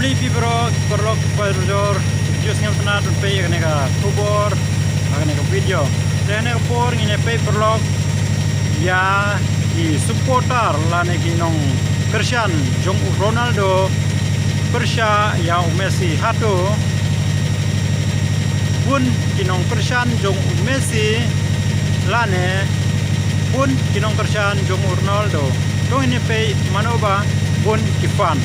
beli fibro perlok perjor jus ngam tena tun pe kene ka kubor kene ka video kene ka por ngine pe perlok ya di supporter lane ginong Cristiano jong Ronaldo Persya ya Messi hatu pun kinong Cristiano jong Messi lane pun kinong Cristiano jong Ronaldo dong ini pe manoba pun kifan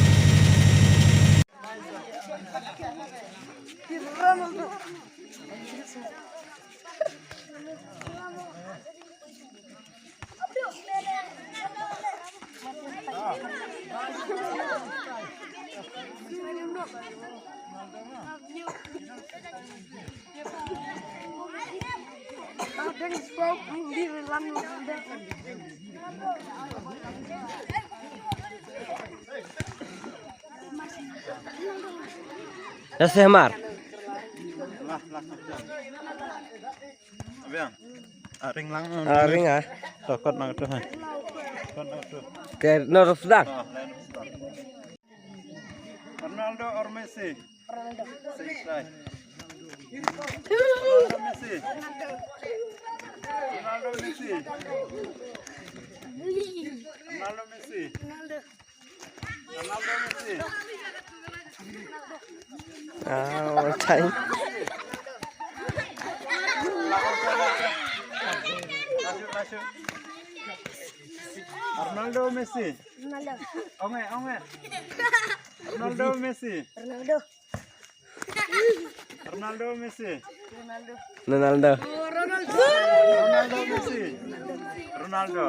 Nasi Hamar. Abiang, aring lang. Aring ah. Sokot nang tu hai. Ke Nur Sudan. Ronaldo or Messi? Ronaldo. Selesai. Ronaldo Messi. Ronaldo Messi. Ronaldo Messi. Ronaldo Messi. Ah, cai. Masuk. Ronaldo Messi. Ronaldo. Onge. Ronaldo Messi. Ronaldo. Ronaldo Messi. Ronaldo. Ronaldo. Ronaldo Messi. Ronaldo.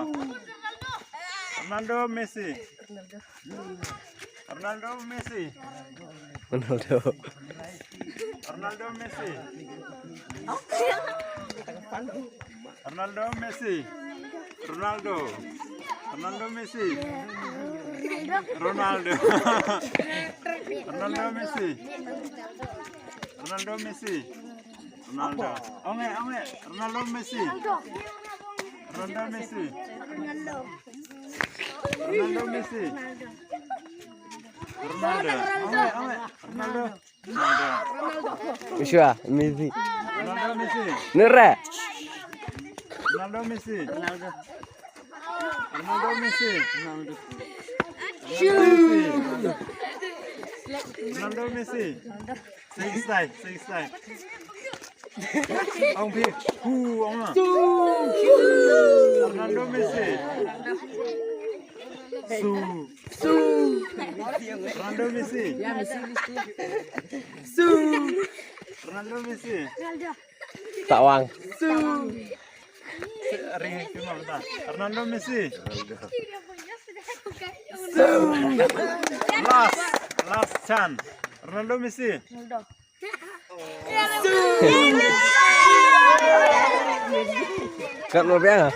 Ronaldo Messi. Ronaldo Messi. Ronaldo. Ronaldo Messi. Ronaldo Messi. Ronaldo. Ronaldo Messi. Ronaldo. Ronaldo Messi. Ronaldo Messi. Ronaldo. Onge. Ronaldo Messi. Ronaldo Messi. Ronaldo Messi. Ronaldo. Onge. Ronaldo. Ushua, Messi. Ronaldo Messi. Nera. Ronaldo Messi. Ronaldo Messi. Ronaldo Messi. Selesai. Ông Phi. Ông à. Ronaldo Messi. Ronaldo Messi. Ronaldo Messi. Tak wang. Ring cuma bentar. Ronaldo Messi. Last chance. Ronaldo Messi. Kat mau biang ah?